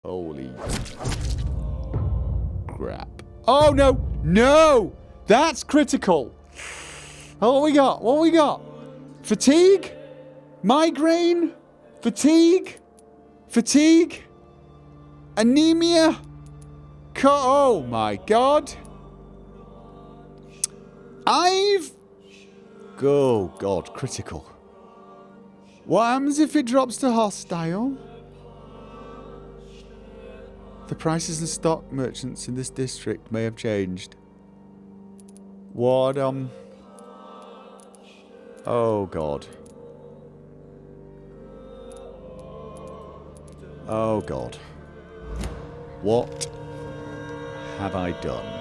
Holy crap. Oh, no! No! That's critical! What we got? What we got? Fatigue? Migraine? Fatigue? Fatigue? Anemia? Oh my god. Oh god, critical. What happens if it drops to hostile? The prices and stock merchants in this district may have changed. What, oh god. Oh god. What have I done?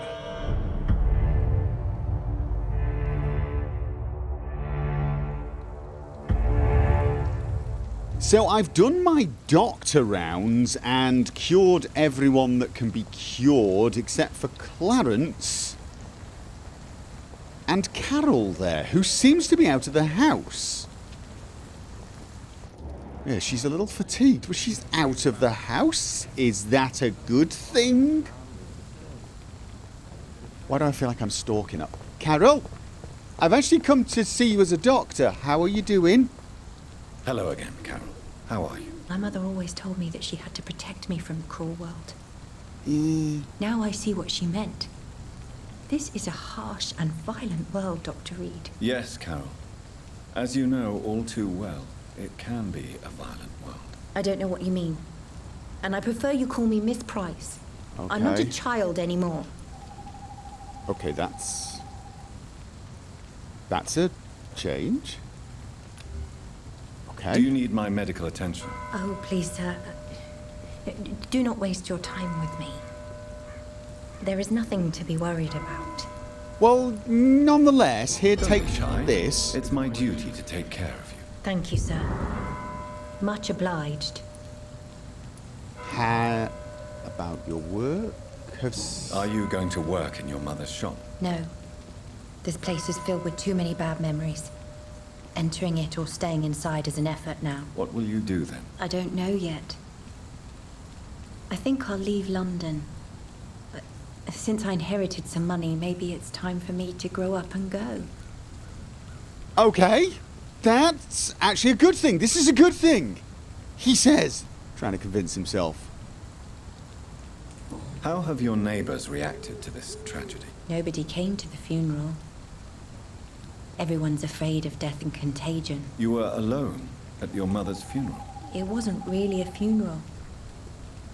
So I've done my doctor rounds and cured everyone that can be cured except for Clarence and Carol there, who seems to be out of the house. Yeah, she's a little fatigued, but she's out of the house. Is that a good thing? Why do I feel like I'm stalking her? Carol, I've actually come to see you as a doctor. How are you doing? Hello again, Carol. How are you? My mother always told me that she had to protect me from the cruel world. Now I see what she meant. This is a harsh and violent world, Dr. Reed. Yes, Carol. As you know all too well, it can be a violent world. I don't know what you mean. And I prefer you call me Miss Price. Okay. I'm not a child anymore. Okay, that's a change. Okay. Do you need my medical attention? Oh, please, sir. Do not waste your time with me. There is nothing to be worried about. Well, nonetheless, here, Don't take be shy. this. It's my duty to take care of you. Thank you, sir. Much obliged. How about your work? Are you going to work in your mother's shop? No. This place is filled with too many bad memories. Entering it or staying inside is an effort now. What will you do then? I don't know yet. I think I'll leave London. But since I inherited some money, maybe it's time for me to grow up and go. Okay, that's actually a good thing. This is a good thing, he says, trying to convince himself. How have your neighbors reacted to this tragedy? Nobody came to the funeral. Everyone's afraid of death and contagion. You were alone at your mother's funeral. It wasn't really a funeral.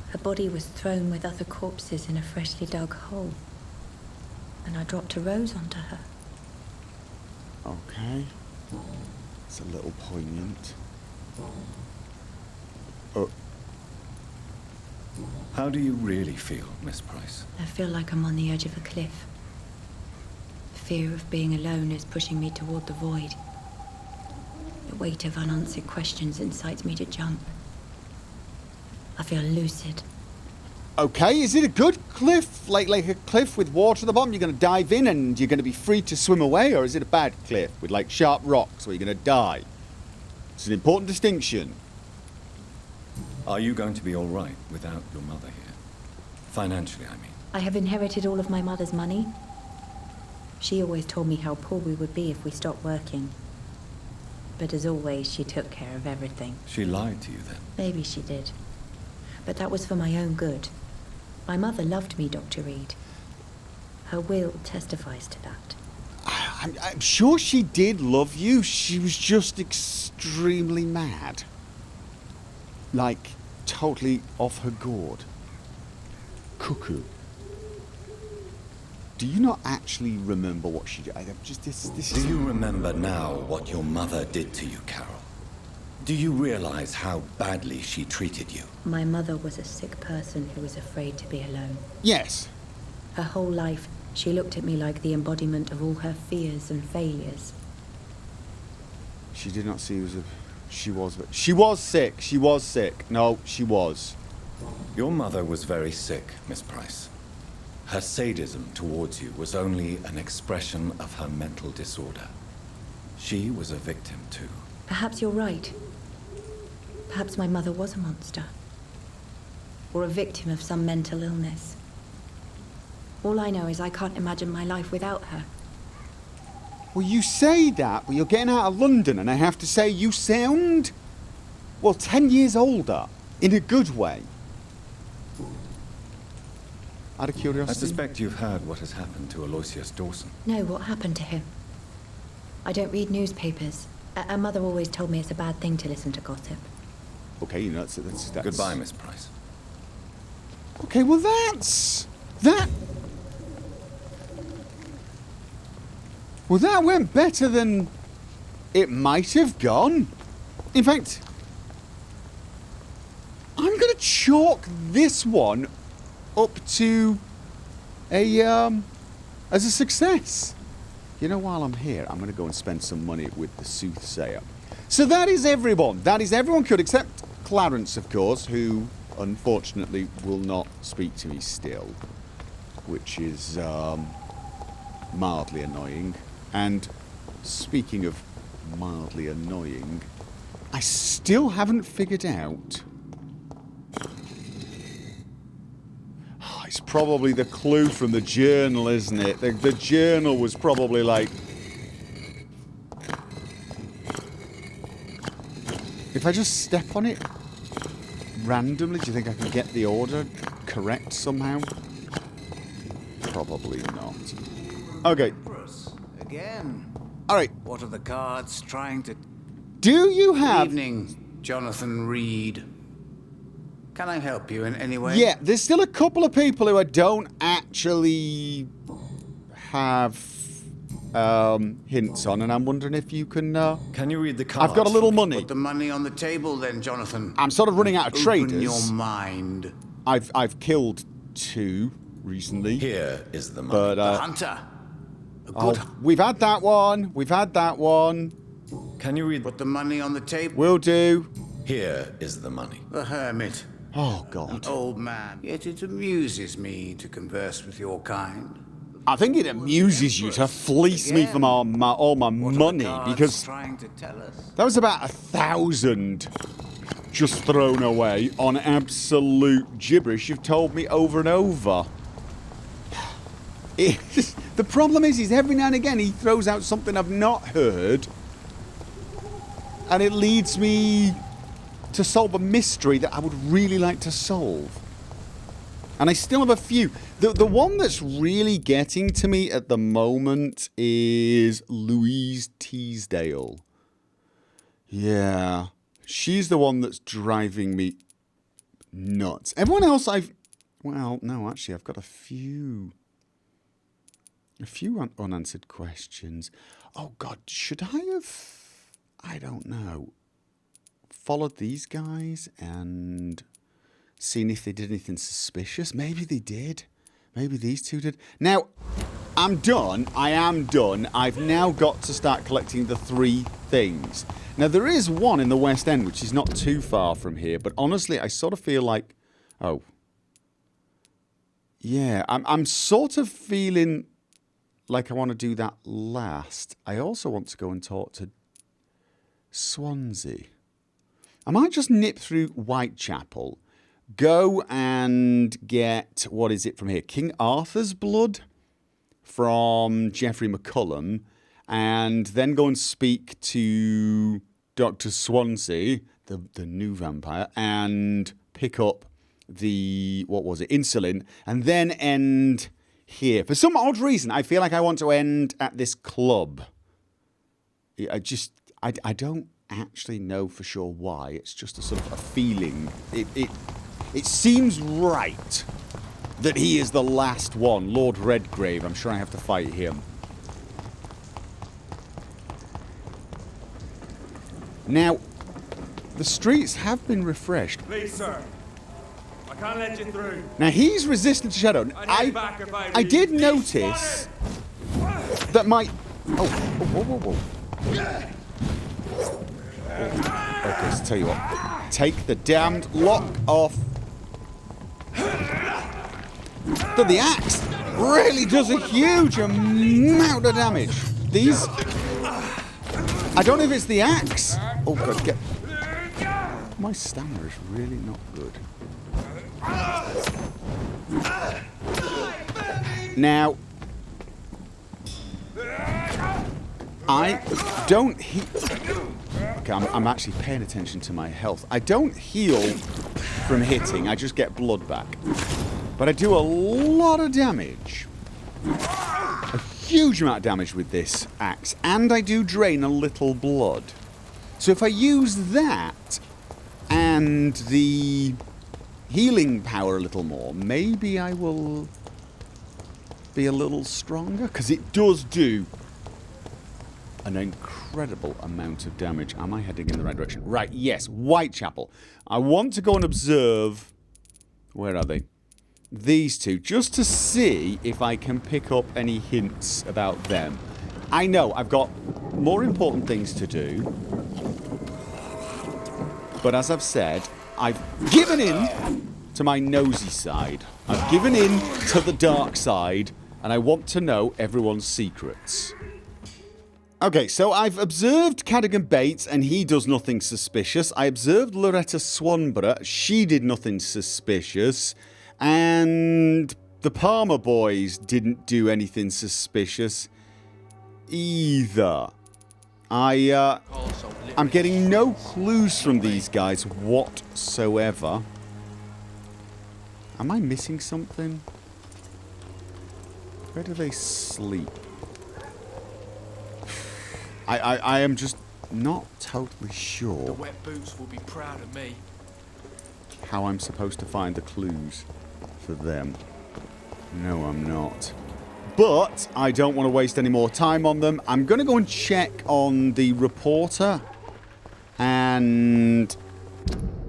Her body was thrown with other corpses in a freshly dug hole. And I dropped a rose onto her. Okay. It's a little poignant. How do you really feel, Miss Price? I feel like I'm on the edge of a cliff. The fear of being alone is pushing me toward the void. The weight of unanswered questions incites me to jump. I feel lucid. Okay, is it a good cliff? Like a cliff with water at the bottom? You're going to dive in and you're going to be free to swim away? Or is it a bad cliff with like sharp rocks where you're going to die? It's an important distinction. Are you going to be all right without your mother here? Financially, I mean. I have inherited all of my mother's money. She always told me how poor we would be if we stopped working. But as always, she took care of everything. She lied to you then? Maybe she did. But that was for my own good. My mother loved me, Dr. Reed. Her will testifies to that. I'm sure she did love you. She was just extremely mad. Like, totally off her gourd. Cuckoo. Do you not actually remember what she did? Do you remember now what your mother did to you, Carol? Do you realize how badly she treated you? My mother was a sick person who was afraid to be alone. Yes. Her whole life, she looked at me like the embodiment of all her fears and failures. She did not see you as a... She was sick. She was sick. No, she was. Your mother was very sick, Miss Price. Her sadism towards you was only an expression of her mental disorder. She was a victim too. Perhaps you're right. Perhaps my mother was a monster. or a victim of some mental illness. All I know is I can't imagine my life without her. Well, you say that, but you're getting out of London, and I have to say you sound, well, 10 years older, in a good way. Out of I curiosity. suspect you've heard what has happened to Aloysius Dawson. No, what happened to him? I don't read newspapers. A mother always told me it's a bad thing to listen to gossip. Okay, you know, that's... Goodbye, Miss Price. Okay, well that's... That... Well, that went better than it might have gone. In fact, I'm going to chalk this one up to a, as a success. You know, while I'm here, I'm going to go and spend some money with the soothsayer. So that is everyone. That is everyone could, except Clarence, of course, who, unfortunately, will not speak to me still. Which is, mildly annoying. And speaking of mildly annoying, I still haven't figured out... Oh, it's probably the clue from the journal, isn't it? The journal was probably like... If I just step on it randomly, do you think I can get the order correct somehow? Probably not. Okay. Again. All right. What are the cards trying to... Do you have... Evening, Jonathan Reed. Can I help you in any way? Yeah, there's still a couple of people who I don't actually have hints on, and I'm wondering if you can... Can you read the cards? I've got a little money. Put the money on the table then, Jonathan. I'm sort of running out of traders. Open your mind. I've killed 2 recently. Here is the money. But, The hunter. A good we've had that one. We've had that one. Can you read... Put the money on the table. Will do. Here is the money. The hermit. Oh, God. Old man. Yet it amuses me to converse with your kind. I think it amuses you to fleece me from all my What are the money, cards because trying to tell us? that was about 1,000 just thrown away on absolute gibberish you've told me over and over. The problem is every now and again he throws out something I've not heard, and it leads me to solve a mystery that I would really like to solve. And I still have a few. The one that's really getting to me at the moment is Louise Teasdale. Yeah. She's the one that's driving me nuts. Everyone else well, no, actually, I've got a few unanswered questions. Oh, God, should I have... I don't know. Followed these guys and seen if they did anything suspicious? Maybe they did. Maybe these 2 did. Now, I'm done. I am done. I've now got to start collecting the 3 things. Now, there is one in the West End, which is not too far from here, but honestly, I sort of feel like... Oh. Yeah, I'm sort of feeling like I want to do that last. I also want to go and talk to Swansea. I might just nip through Whitechapel, go and get, what is it from here? King Arthur's Blood from Geoffrey McCullum, and then go and speak to Dr. Swansea, the new vampire, and pick up the, what was it, insulin, and then end here. For some odd reason, I feel like I want to end at this club. I don't actually know for sure why. It's just a sort of a feeling. It seems right that he is the last one. Lord Redgrave. I'm sure I have to fight him. Now, the streets have been refreshed. Please, sir. I can't let you through. Now, he's resistant to shadow. I did notice that my... Oh, whoa, whoa, whoa. Okay, so tell you what. Take the damned lock off. But the axe really does a huge amount of damage. These... I don't know if it's the axe. Oh, God, get... My stamina is really not good. Now, I don't okay, I'm actually paying attention to my health. I don't heal from hitting, I just get blood back. But I do a lot of damage. A huge amount of damage with this axe. And I do drain a little blood. So if I use that and the healing power a little more, maybe I will be a little stronger. Because it does do an incredible amount of damage. Am I heading in the right direction? Right, yes, Whitechapel. I want to go and observe... Where are they? These two, just to see if I can pick up any hints about them. I know, I've got more important things to do. But as I've said, I've given in to my nosy side. I've given in to the dark side, and I want to know everyone's secrets. Okay, so I've observed Cadogan Bates, and he does nothing suspicious. I observed Loretta Swanborough. She did nothing suspicious. And the Palmer boys didn't do anything suspicious either. I'm getting no clues from these guys whatsoever. Am I missing something? Where do they sleep? I am just not totally sure. The wet boots will be proud of me. How I'm supposed to find the clues for them. No, I'm not. But I don't want to waste any more time on them. I'm going to go and check on the reporter and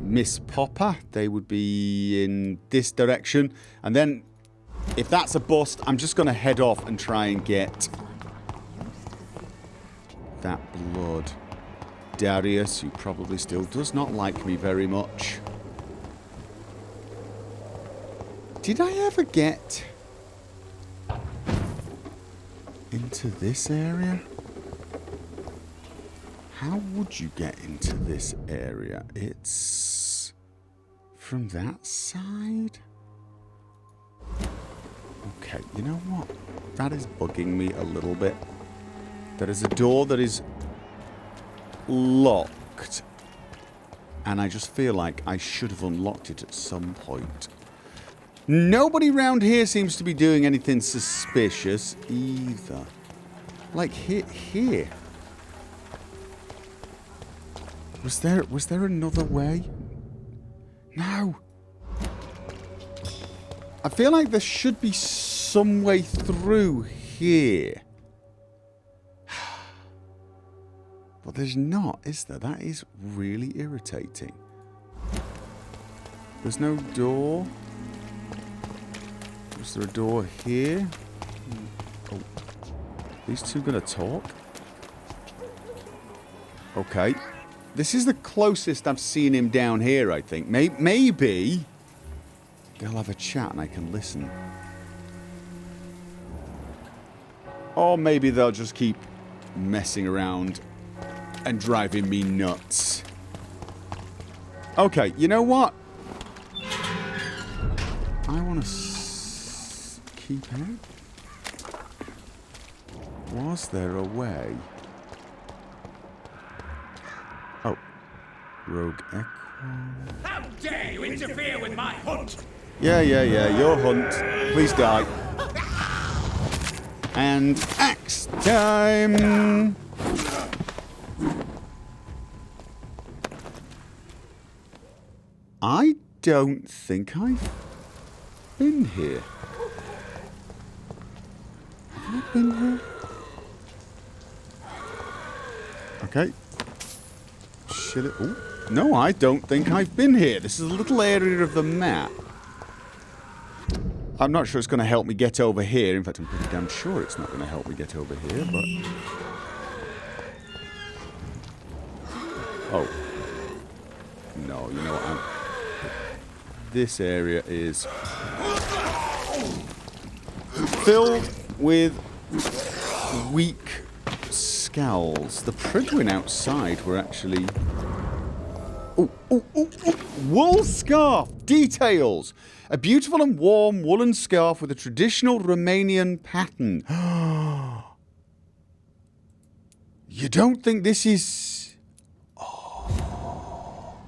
Miss Popper. They would be in this direction. And then, if that's a bust, I'm just going to head off and try and get that blood. Darius, who probably still does not like me very much. Did I ever get into this area? How would you get into this area? It's from that side? Okay, you know what? That is bugging me a little bit. There is a door that is locked. And I just feel like I should have unlocked it at some point. Nobody round here seems to be doing anything suspicious either. Like here. Was there another way? No. I feel like there should be some way through here. But there's not, is there? That is really irritating. There's no door. Is there a door here? Oh. These two gonna talk? Okay. This is the closest I've seen him down here, I think. Maybe they'll have a chat and I can listen. Or maybe they'll just keep messing around and driving me nuts. Okay, you know what? I want to keep out. Was there a way? Oh. Rogue Echo. How dare you interfere with my hunt? Yeah, your hunt. Please die. And axe time! I don't think I've been here. Have I been here? Okay. Shit it. Ooh. No, I don't think I've been here. This is a little area of the map. I'm not sure it's going to help me get over here. In fact, I'm pretty damn sure it's not going to help me get over here, but... Oh. No, you know what? This area is filled with weak skulls. The Pridwin outside were actually Wool scarf. Details. A beautiful and warm woolen scarf with a traditional Romanian pattern. You don't think this is... Oh.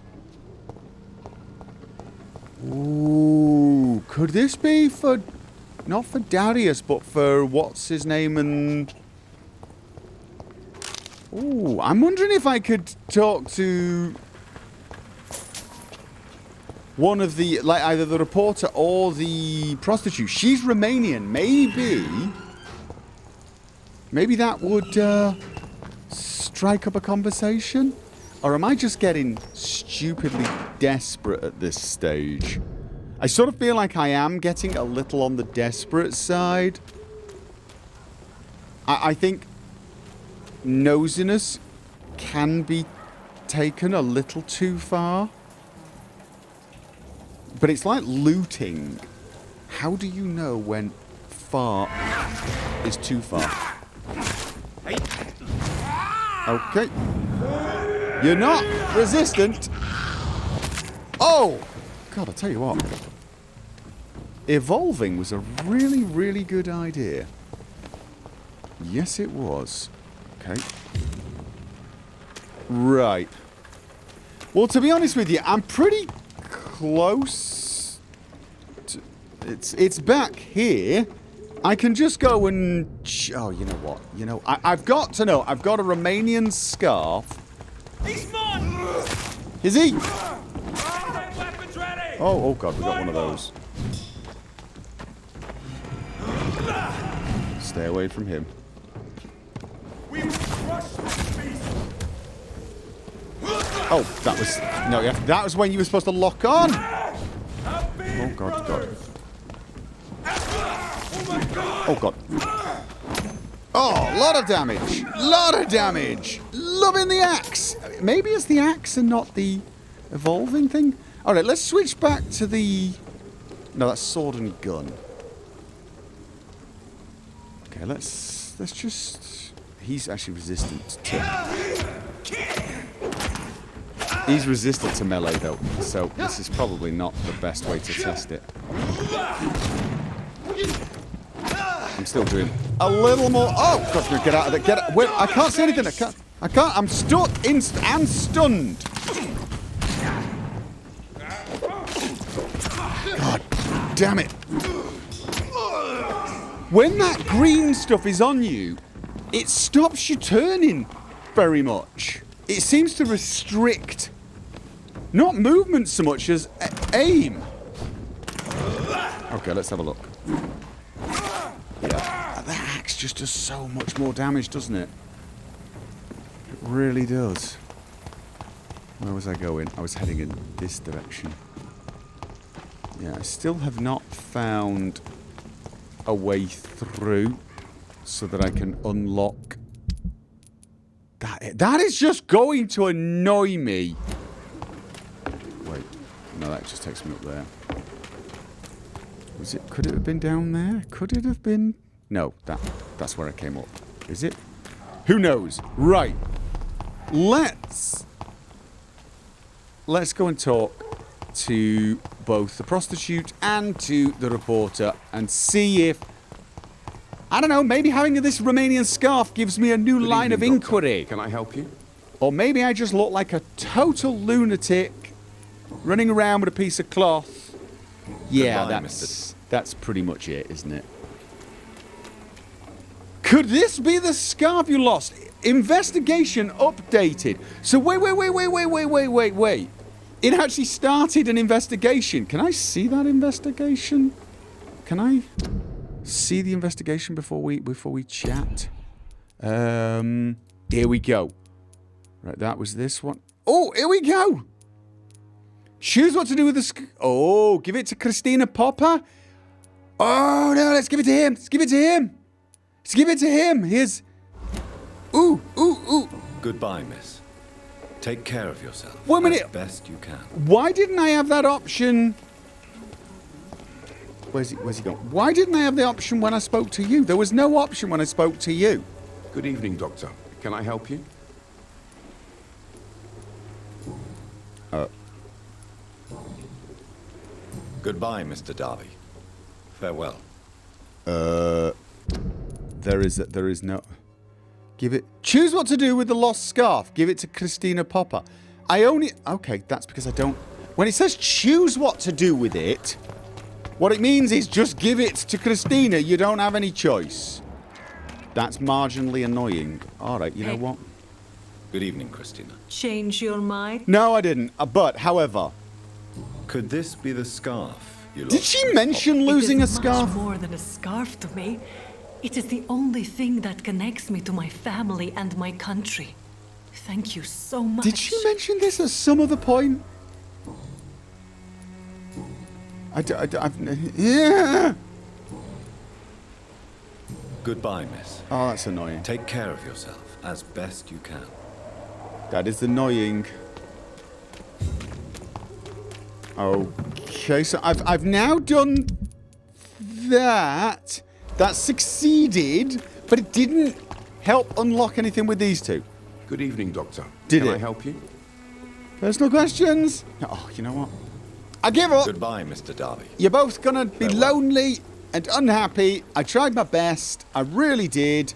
Ooh. Could this be for... Not for Darius, but for what's his name and... Ooh, I'm wondering if I could talk to... one of the... like, either the reporter or the prostitute. She's Romanian. Maybe that would... strike up a conversation? Or am I just getting stupidly desperate at this stage? I sort of feel like I am getting a little on the desperate side. I think nosiness can be taken a little too far. But it's like looting. How do you know when far is too far? Okay. You're not resistant. Oh! God, I'll tell you what. Evolving was a really, really good idea. Yes, it was. Okay. Right. Well, to be honest with you, I'm pretty close to... It's back here. I can just go and... Oh, you know what? You know, I've got to know. I've got a Romanian scarf. He's mine! Is he? Weapons ready! Oh, God, we got one of those. Stay away from him. We will crush this beast! Oh, that was... No, yeah, that was when you were supposed to lock on. Oh, God. Oh, God. Oh, a lot of damage. Loving the axe. Maybe it's the axe and not the evolving thing. All right, let's switch back to the... No, that's sword and gun. Okay, let's just... He's actually resistant to... He's resistant to melee, though, so this is probably not the best way to test it. I'm still doing a little more... Oh, God, get out of there. Get out. Wait, I can't see anything. I can't. I'm stuck and stunned. God damn it. When that green stuff is on you, it stops you turning very much. It seems to restrict not movement so much as aim. Okay, let's have a look. Yeah, that axe just does so much more damage, doesn't it? It really does. Where was I going? I was heading in this direction. Yeah, I still have not found a way through so that I can unlock that. That is just going to annoy me. Wait, no, that just takes me up there. Was it? Could it have been down there? Could it have been? No, that's where I came up. Is it? Who knows? Right. Let's go and talk to both the prostitute and to the reporter and see if, I don't know, maybe having this Romanian scarf gives me a new line of inquiry. Can I help you? Or maybe I just look like a total lunatic running around with a piece of cloth. Yeah, Goodbye, that's pretty much it, isn't it? Could this be the scarf you lost? Investigation updated. So wait. It actually started an investigation. Can I see that investigation? Can I see the investigation before we chat? Here we go. Right, that was this one. Oh, here we go. Choose what to do with the oh, give it to Christina Popper. Oh no, let's give it to him. Here's ooh. Goodbye, miss. Take care of yourself. 1 minute. As best you can. Why didn't I have that option? Where's he gone? Why didn't I have the option when I spoke to you? There was no option when I spoke to you. Good evening, Doctor. Can I help you? Goodbye, Mr. Darby. Farewell. There is no... Give it... Choose what to do with the lost scarf. Give it to Christina Popper. I only... Okay, that's because I don't... When it says choose what to do with it, what it means is just give it to Christina. You don't have any choice. That's marginally annoying. Alright, you know what? Good evening, Christina. Change your mind? No, I didn't. But, however... Could this be the scarf you lost? Did she mention losing a It is scarf? much more than a scarf to me. It is the only thing that connects me to my family and my country. Thank you so much. Did she mention this at some other point? Yeah. Goodbye, miss. Oh, that's annoying. Take care of yourself as best you can. That is annoying. Okay, so I've now done that. That succeeded, but it didn't help unlock anything with these two. Good evening, Doctor. Did Can it? I help you? Personal questions? Oh, you know what? I give up. Goodbye, Mr. Darby. You're both gonna be lonely and unhappy. I tried my best. I really did.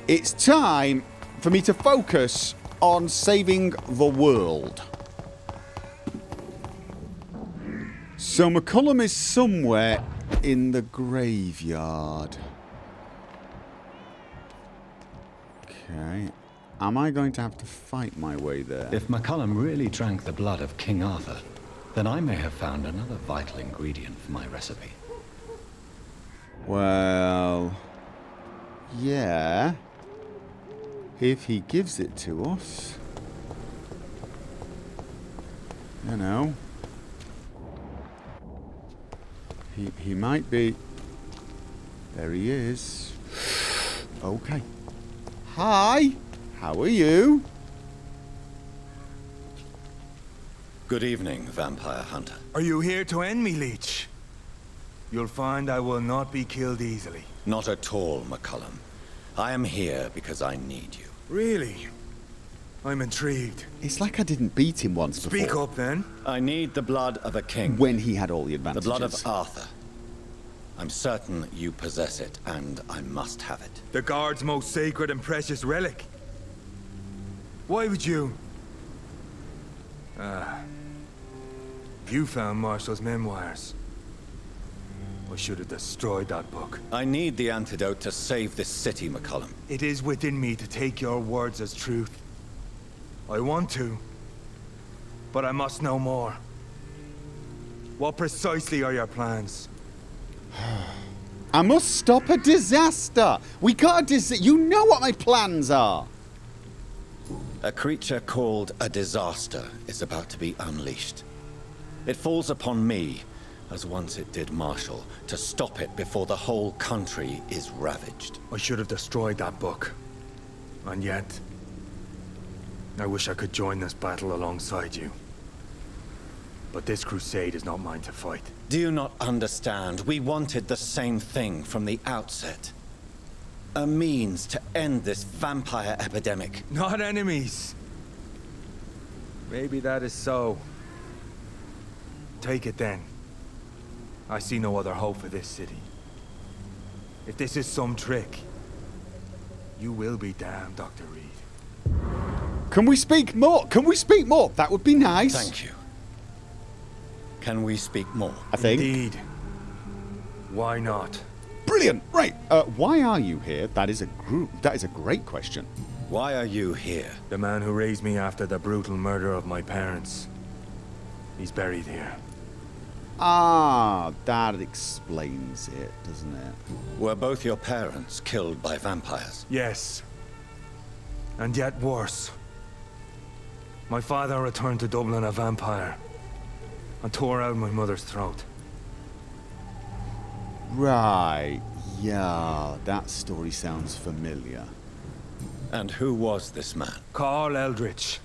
It's time for me to focus on saving the world. So McCollum is somewhere in the graveyard. Okay. Am I going to have to fight my way there? If McCollum really drank the blood of King Arthur, then I may have found another vital ingredient for my recipe. Well... yeah. If he gives it to us... you know... He might be... There he is. Okay. Hi! How are you? Good evening, vampire hunter. Are you here to end me, Leech? You'll find I will not be killed easily. Not at all, McCollum. I am here because I need you. Really? I'm intrigued. It's like I didn't beat him once before. Speak up, then. I need the blood of a king. When he had all the The advantages. blood of Arthur. I'm certain you possess it, and I must have it. The guard's most sacred and precious relic. Why would you... You found Marshall's memoirs. I should have destroyed that book. I need the antidote to save this city, McCollum. It is within me to take your words as truth. I want to, but I must know more. What precisely are your plans? I must stop a disaster. We got a You know what my plans are. A creature called a disaster is about to be unleashed. It falls upon me, as once it did Marshall, to stop it before the whole country is ravaged. I should have destroyed that book. And yet... I wish I could join this battle alongside you. But this crusade is not mine to fight. Do you not understand? We wanted the same thing from the outset. A means to end this vampire epidemic. Not enemies! Maybe that is so. Take it then. I see no other hope for this city. If this is some trick, you will be damned, Dr. Reed. Can we speak more? Can we speak more? That would be nice. Thank you. Can we speak more? I think. Indeed. Why not? Brilliant. Right. Why are you here? That is a great question. Why are you here? The man who raised me after the brutal murder of my parents. He's buried here. Ah, that explains it, doesn't it? Were both your parents killed by vampires? Yes. And yet worse. My father returned to Dublin a vampire and tore out my mother's throat. Right. Yeah, that story sounds familiar. And who was this man? Carl Eldritch.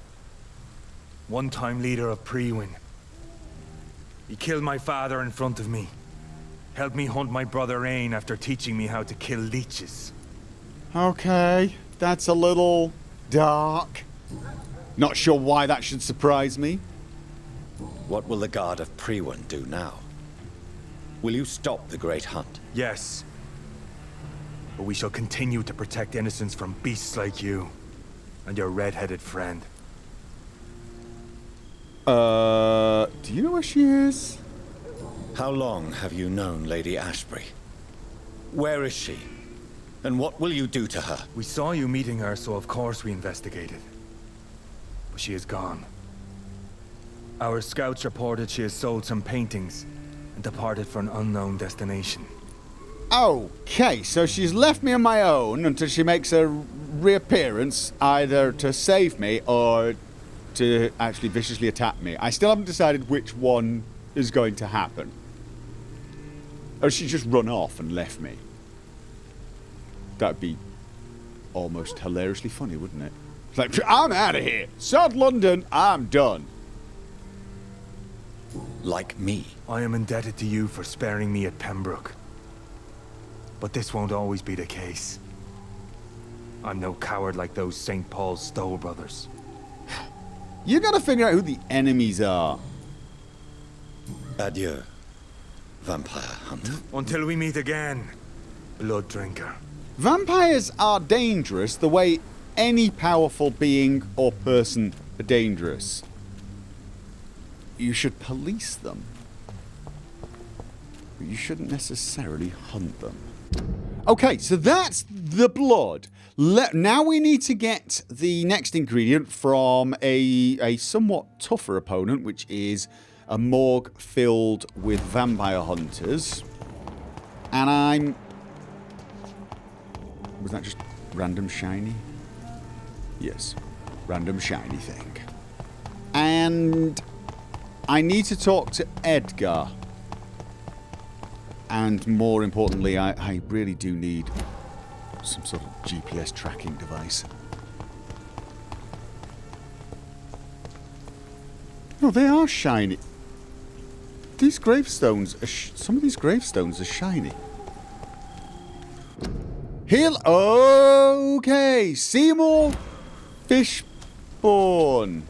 One-time leader of Prewin. He killed my father in front of me. Helped me hunt my brother Ain after teaching me how to kill leeches. Okay, that's a little dark. Not sure why that should surprise me. What will the Guard of Priwen do now? Will you stop the Great Hunt? Yes. But we shall continue to protect innocents from beasts like you and your red-headed friend. Do you know where she is? How long have you known Lady Ashbury? Where is she? And what will you do to her? We saw you meeting her, so of course we investigated. But she is gone. Our scouts reported she has sold some paintings and departed for an unknown destination. Okay, so she's left me on my own until she makes a reappearance, either to save me or to actually viciously attack me. I still haven't decided which one is going to happen. Or she just run off and left me. That'd be almost hilariously funny, wouldn't it? It's like, I'm out of here. Sod London, I'm done. Like me. I am indebted to you for sparing me at Pembroke. But this won't always be the case. I'm no coward like those St. Paul's Stowe brothers. You gotta figure out who the enemies are. Adieu, vampire hunter. Until we meet again, blood drinker. Vampires are dangerous the way any powerful being or person are dangerous. You should police them. But you shouldn't necessarily hunt them. Okay, so that's the blood. Now we need to get the next ingredient from a somewhat tougher opponent, which is a morgue filled with vampire hunters. And I'm... Was that just random shiny? Yes, random shiny thing. And I need to talk to Edgar. And more importantly, I really do need some sort of GPS tracking device. Oh, they are shiny. These gravestones are some of these gravestones are shiny. Heal. Okay, Seymour Fishborn.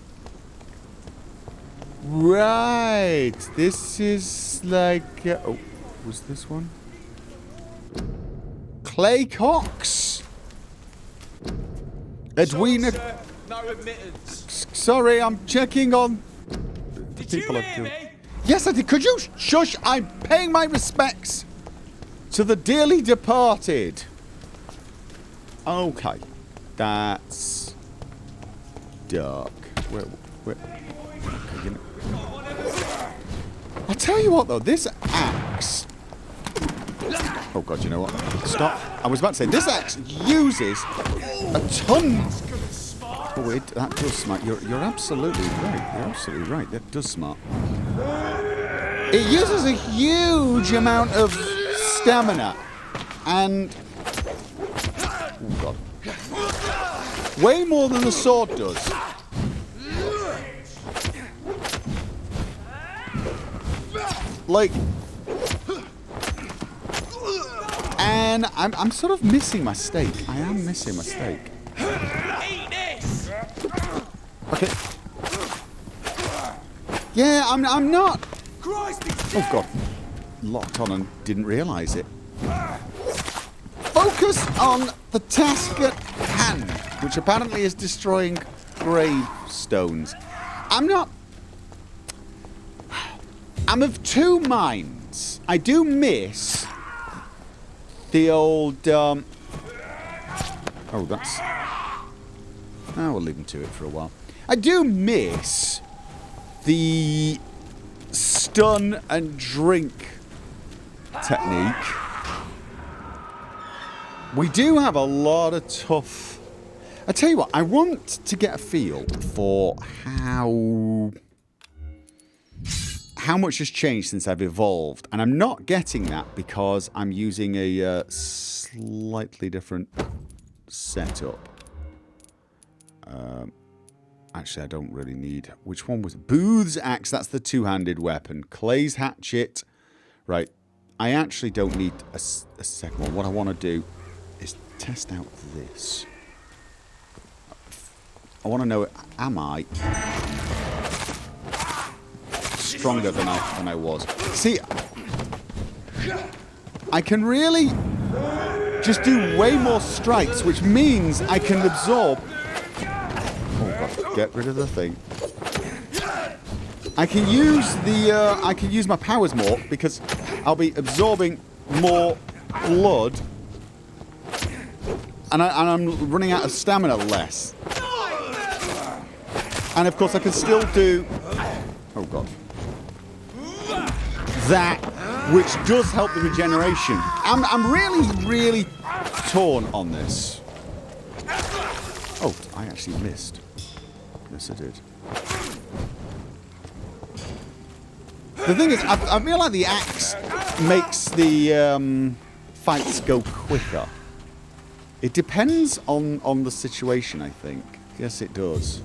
Right. This is like. Oh, was this one? Clay Cox. Edwina. Sir, no admittance. Sorry, I'm checking on. Did you hear me? Yes, I did. Could you shush? I'm paying my respects to the dearly departed. Okay, that's dark. Where? Okay, you know. I'll tell you what, though. This axe. Oh God, you know what? Stop. I was about to say this axe uses a ton. Oh, that does smart. You're absolutely right. You're absolutely right. That does smart. It uses a huge amount of stamina, and oh God, way more than the sword does. Like, and I'm sort of missing my steak. I am missing my steak. Eat this! Okay. Yeah, I'm not. Oh God, locked on and didn't realise it. Focus on the task at hand, which apparently is destroying gravestones. I'm of two minds. I do miss the old. Oh, that's. Oh, we'll leave him to it for a while. I do miss the stun and drink technique. We do have a lot of tough... I tell you what, I want to get a feel for how much has changed since I've evolved. And I'm not getting that because I'm using a slightly different setup. Actually, I don't really need... Which one was it? Booth's axe, that's the two-handed weapon. Clay's hatchet. Right. I actually don't need a second one. What I want to do is test out this. I want to know, am I... stronger than I was. See, I can really just do way more strikes, which means I can absorb... Oh god, get rid of the thing. I can use the I can use my powers more because I'll be absorbing more blood, and I'm running out of stamina less. And of course I can still do... Oh god. That, which does help the regeneration. I'm really torn on this. Oh, I actually missed. Yes, I did. The thing is, I feel like the axe makes the fights go quicker. It depends on the situation, I think. Yes, it does.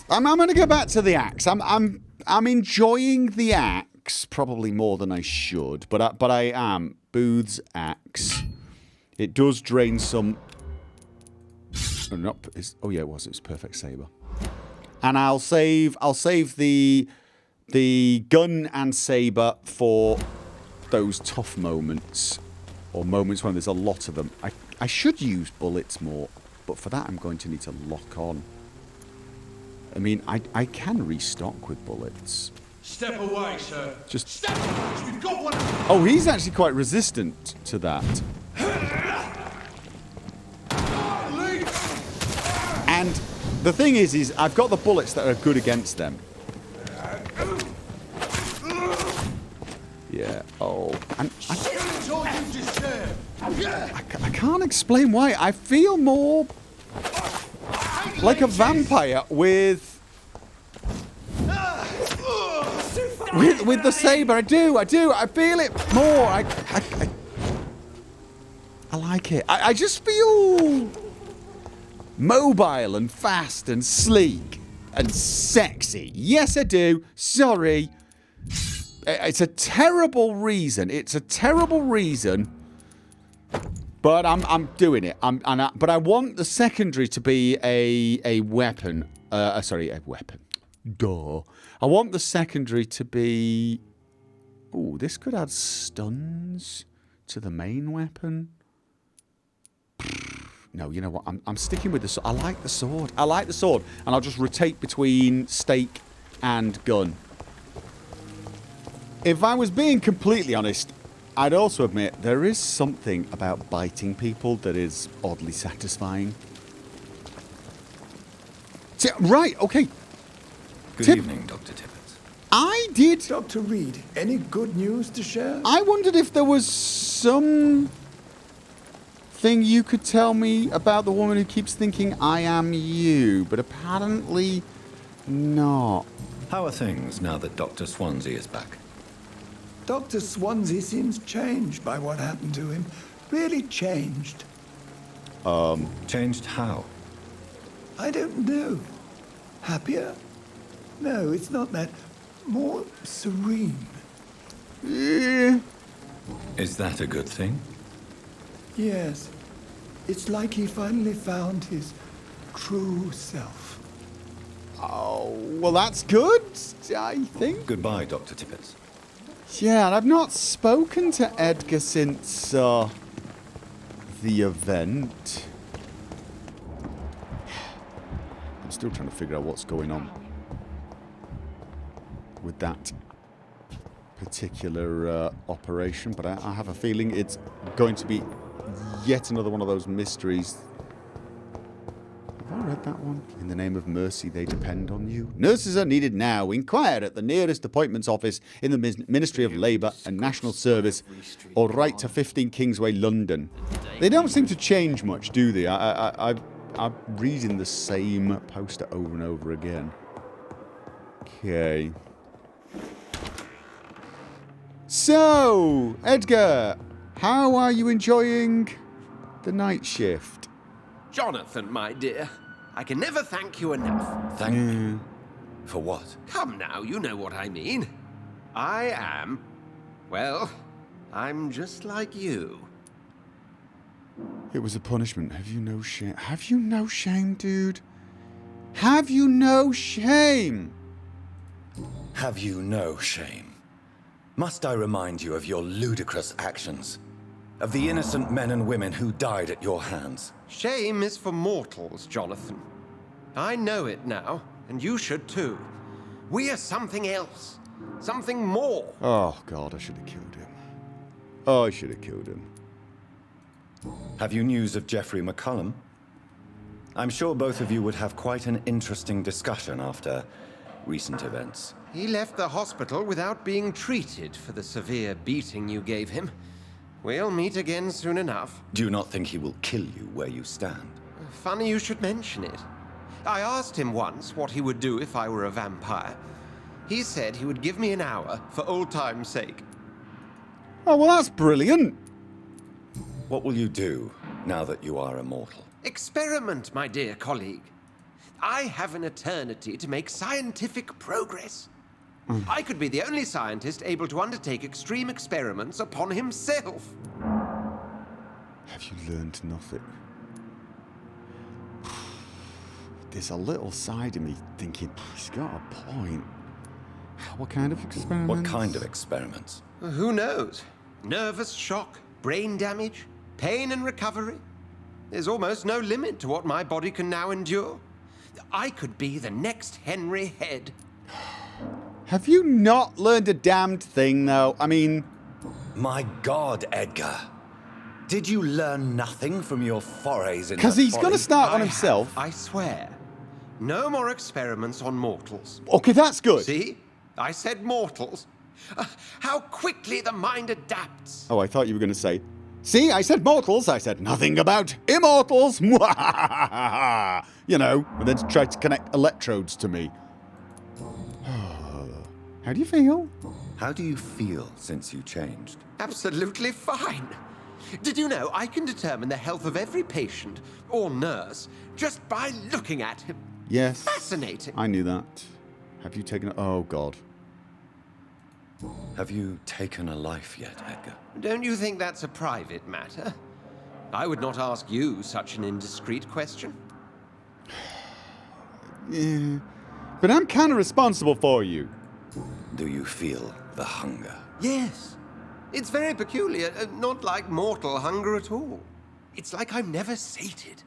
I'm going to go back to the axe. I'm enjoying the axe probably more than I should, but I am. Booth's axe. It does drain some. Oh yeah, it was perfect saber. And I'll save the gun and saber for those tough moments, or moments when there's a lot of them. I should use bullets more, but for that I'm going to need to lock on. I mean, I can restock with bullets. Step away, sir. Just step away. We've got one. Oh, he's actually quite resistant to that. And the thing is I've got the bullets that are good against them. Yeah. Oh, and I can't explain why. I feel more like a vampire with the saber. I do. I feel it more. I like it. I just feel mobile and fast and sleek and sexy. Yes, I do. Sorry. It's a terrible reason. But I'm doing it. But I want the secondary to be a weapon. Sorry, a weapon. Duh. I want the secondary to be... Ooh, this could add stuns to the main weapon. No, you know what? I'm sticking with the sword. I like the sword. And I'll just rotate between stake and gun. If I was being completely honest, I'd also admit there is something about biting people that is oddly satisfying. Right, okay. Good evening, Dr. Tippett. I did... Dr. Reed, any good news to share? I wondered if there was some thing you could tell me about the woman who keeps thinking I am you, but apparently not. How are things now that Dr. Swansea is back? Dr. Swansea seems changed by what happened to him. Really changed. Changed how? I don't know. Happier? No, it's not that. More serene. Eh. Is that a good thing? Yes. It's like he finally found his true self. Oh, well that's good, I think. Goodbye, Dr. Tippett. Yeah, and I've not spoken to Edgar since, the event. I'm still trying to figure out what's going on with that particular operation, but I have a feeling it's going to be yet another one of those mysteries. Have I read that one? In the name of mercy, they depend on you. Nurses are needed now. Inquire at the nearest appointments office in the Ministry of Labour and National Service, or write to 15 Kingsway, London. They don't seem to change much, do they? I'm reading the same poster over and over again. Okay. So, Edgar, how are you enjoying the night shift? Jonathan, my dear, I can never thank you enough. Thank me? For what? Come now, you know what I mean. I am, well, I'm just like you. It was a punishment. Have you no shame? Have you no shame, dude? Have you no shame? Have you no shame? Must I remind you of your ludicrous actions? Of the innocent men and women who died at your hands? Shame is for mortals, Jonathan. I know it now, and you should too. We are something else. Something more. Oh, God, I should have killed him. Oh, I should have killed him. Have you news of Geoffrey McCollum? I'm sure both of you would have quite an interesting discussion after recent events. He left the hospital without being treated for the severe beating you gave him. We'll meet again soon enough. Do you not think he will kill you where you stand? Funny you should mention it. I asked him once what he would do if I were a vampire. He said he would give me an hour for old time's sake. Oh, well, that's brilliant. What will you do now that you are immortal? Experiment, my dear colleague. I have an eternity to make scientific progress. I could be the only scientist able to undertake extreme experiments upon himself. Have you learned nothing? There's a little side of me thinking, he's got a point. What kind of experiments? What kind of experiments? Who knows? Nervous shock, brain damage, pain and recovery. There's almost no limit to what my body can now endure. I could be the next Henry Head. Have you not learned a damned thing, though? I mean... My God, Edgar. Did you learn nothing from your forays in Because he's going to start on himself. I swear. No more experiments on mortals. Okay, that's good. See? I said mortals. How quickly the mind adapts. Oh, I thought you were going to say, see, I said mortals, I said nothing about immortals. You know, and then try to connect electrodes to me. How do you feel? How do you feel since you changed? Absolutely fine. Did you know I can determine the health of every patient or nurse just by looking at him? Yes. Fascinating. I knew that. Have you taken... Oh, God. Have you taken a life yet, Edgar? Don't you think that's a private matter? I would not ask you such an indiscreet question. Yeah. But I'm kind of responsible for you. Do you feel the hunger? Yes. It's very peculiar, not like mortal hunger at all. It's like I'm never sated.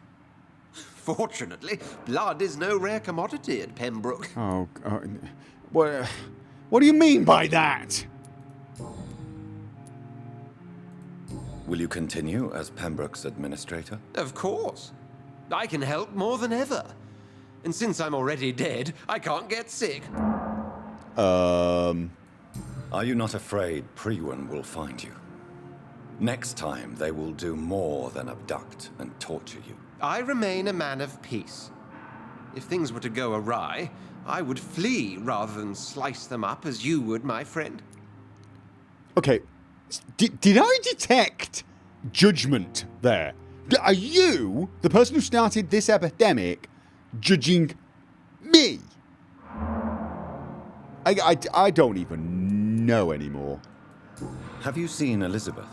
Fortunately, blood is no rare commodity at Pembroke. Oh, what do you mean by that? Will you continue as Pembroke's administrator? Of course. I can help more than ever. And since I'm already dead, I can't get sick. Are you not afraid Priwen will find you? Next time, they will do more than abduct and torture you. I remain a man of peace. If things were to go awry, I would flee rather than slice them up as you would, my friend. Okay, did I detect judgment there? Are you, the person who started this epidemic, judging me? I don't even know anymore. Have you seen Elizabeth?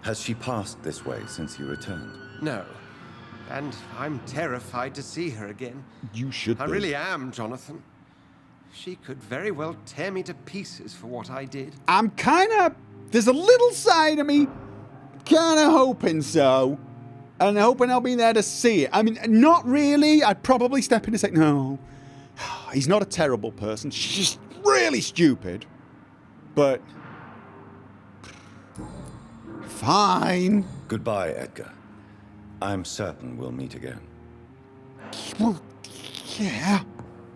Has she passed this way since you returned? No. And I'm terrified to see her again. You should be. I really am, Jonathan. She could very well tear me to pieces for what I did. I'm kind of... There's a little side of me kind of hoping so. And hoping I'll be there to see it. I mean, not really. I'd probably step in and say, no, he's not a terrible person. She's just really stupid. But... fine. Goodbye, Edgar. I'm certain we'll meet again. Well, yeah.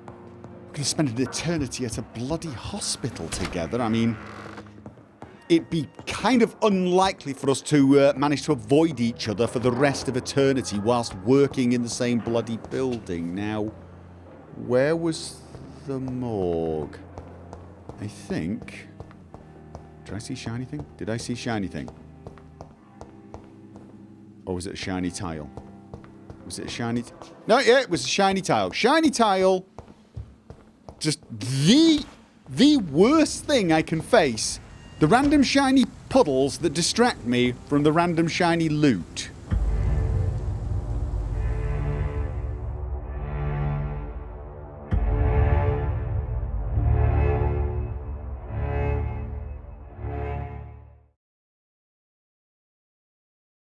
We're going to spend an eternity at a bloody hospital together. I mean, it'd be kind of unlikely for us to manage to avoid each other for the rest of eternity whilst working in the same bloody building. Now, where was the morgue? I think... Did I see shiny thing? Did I see shiny thing? Or was it a shiny tile? Was it a shiny... No, yeah, it was a shiny tile. Shiny tile. Just the worst thing I can face. The random shiny puddles that distract me from the random shiny loot.